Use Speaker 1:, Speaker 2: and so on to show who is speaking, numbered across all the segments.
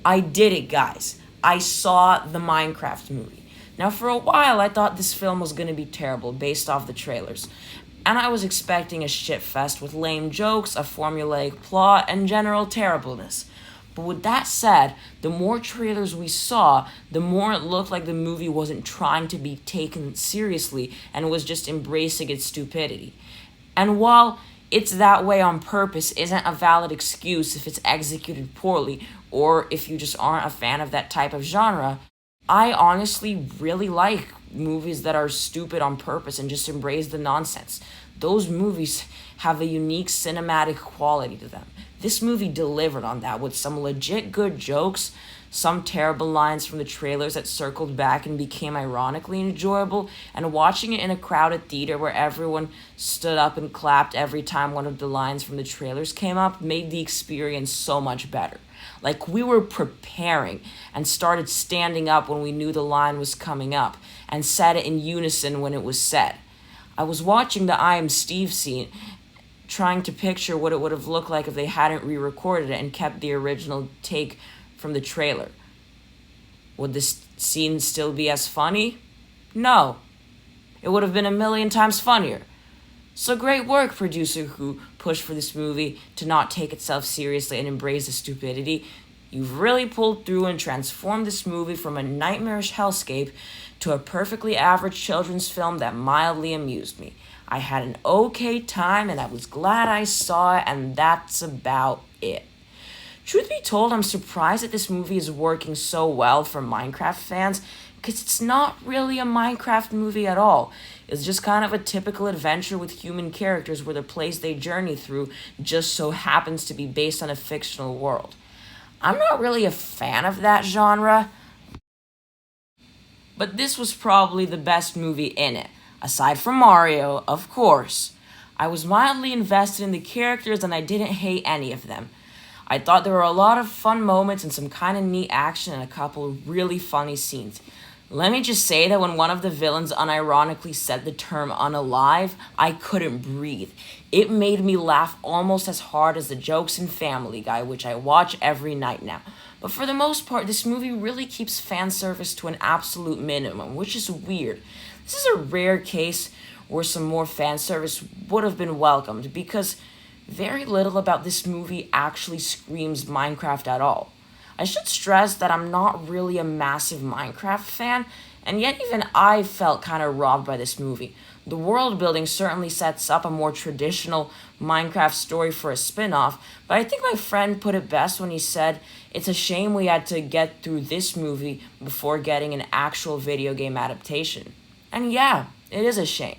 Speaker 1: I did it, guys. I saw the Minecraft movie. Now, for a while, I thought this film was gonna be terrible based off the trailers. And I was expecting a shitfest with lame jokes, a formulaic plot, and general terribleness. But with that said, the more trailers we saw, the more it looked like the movie wasn't trying to be taken seriously and was just embracing its stupidity. And while it's that way on purpose isn't a valid excuse if it's executed poorly or if you just aren't a fan of that type of genre, I honestly really like movies that are stupid on purpose and just embrace the nonsense. Those movies have a unique cinematic quality to them. This movie delivered on that with some legit good jokes, some terrible lines from the trailers that circled back and became ironically enjoyable, and watching it in a crowded theater where everyone stood up and clapped every time one of the lines from the trailers came up made the experience so much better. Like we were preparing and started standing up when we knew the line was coming up and said it in unison when it was said. I was watching the I Am Steve scene, trying to picture what it would have looked like if they hadn't re recorded it and kept the original take from the trailer. Would this scene still be as funny? No. It would have been a million times funnier. So great work, producer who pushed for this movie to not take itself seriously and embrace the stupidity. You've really pulled through and transformed this movie from a nightmarish hellscape to a perfectly average children's film that mildly amused me. I had an okay time and I was glad I saw it, and that's about it. Truth be told, I'm surprised that this movie is working so well for Minecraft fans because it's not really a Minecraft movie at all. It's just kind of a typical adventure with human characters where the place they journey through just so happens to be based on a fictional world. I'm not really a fan of that genre, but this was probably the best movie in it, aside from Mario, of course. I was mildly invested in the characters and I didn't hate any of them. I thought there were a lot of fun moments and some kind of neat action and a couple of really funny scenes. Let me just say that when one of the villains unironically said the term unalive, I couldn't breathe. It made me laugh almost as hard as the jokes in Family Guy, which I watch every night now. But for the most part, this movie really keeps fan service to an absolute minimum, which is weird. This is a rare case where some more fan service would have been welcomed because very little about this movie actually screams Minecraft at all. I should stress that I'm not really a massive Minecraft fan, and yet even I felt kind of robbed by this movie. The world building certainly sets up a more traditional Minecraft story for a spin off, but I think my friend put it best when he said it's a shame we had to get through this movie before getting an actual video game adaptation. And yeah, it is a shame.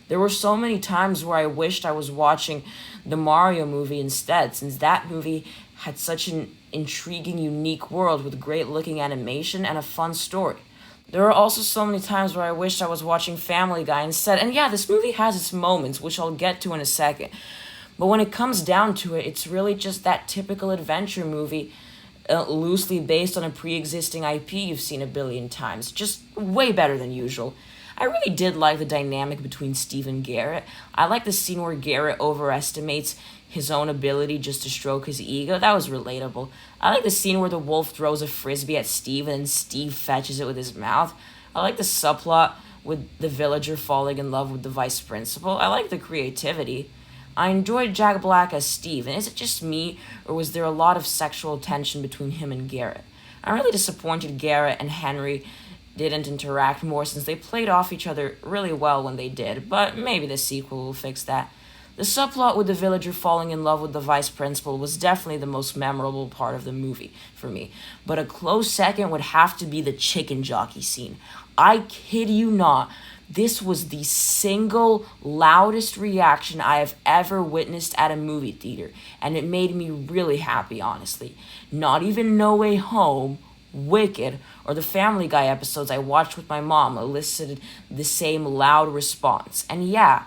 Speaker 1: There were so many times where I wished I was watching the Mario movie instead, since that movie had such an intriguing, unique world with great looking animation and a fun story. There are also so many times where I wished I was watching Family Guy instead, and yeah, this movie has its moments, which I'll get to in a second. But when it comes down to it, it's really just that typical adventure movie, loosely based on a pre existing IP you've seen a billion times, just way better than usual. I really did like the dynamic between Steve and Garrett. I like the scene where Garrett overestimates his own ability just to stroke his ego. That was relatable. I like the scene where the wolf throws a frisbee at Steve and then Steve fetches it with his mouth. I like the subplot with the villager falling in love with the vice principal. I like the creativity. I enjoyed Jack Black as Steve, and is it just me, or was there a lot of sexual tension between him and Garrett? I'm really disappointed Garrett and Henry didn't interact more since they played off each other really well when they did, but maybe the sequel will fix that. The subplot with the villager falling in love with the vice principal was definitely the most memorable part of the movie for me, but a close second would have to be the chicken jockey scene. I kid you not, this was the single loudest reaction I have ever witnessed at a movie theater, and it made me really happy, honestly. Not even No Way Home, Wicked, or the Family Guy episodes I watched with my mom elicited the same loud response. And yeah,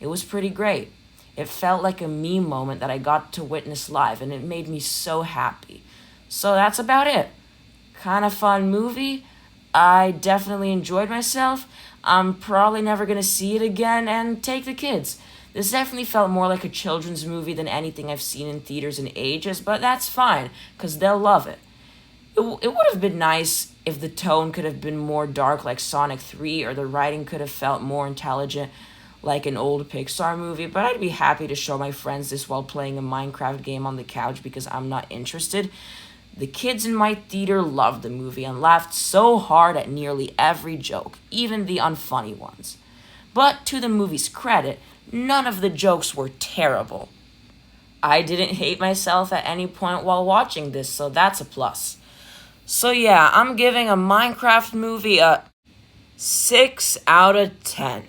Speaker 1: it was pretty great. It felt like a me moment that I got to witness live, and it made me so happy. So that's about it. Kind of fun movie. I definitely enjoyed myself. I'm probably never going to see it again, and take the kids. This definitely felt more like a children's movie than anything I've seen in theaters in ages, but that's fine, because they'll love it. It would have been nice if the tone could have been more dark like Sonic 3 or the writing could have felt more intelligent like an old Pixar movie, but I'd be happy to show my friends this while playing a Minecraft game on the couch because I'm not interested. The kids in my theater loved the movie and laughed so hard at nearly every joke, even the unfunny ones. But to the movie's credit, none of the jokes were terrible. I didn't hate myself at any point while watching this, so that's a plus. So yeah, I'm giving a Minecraft movie a 6 out of 10.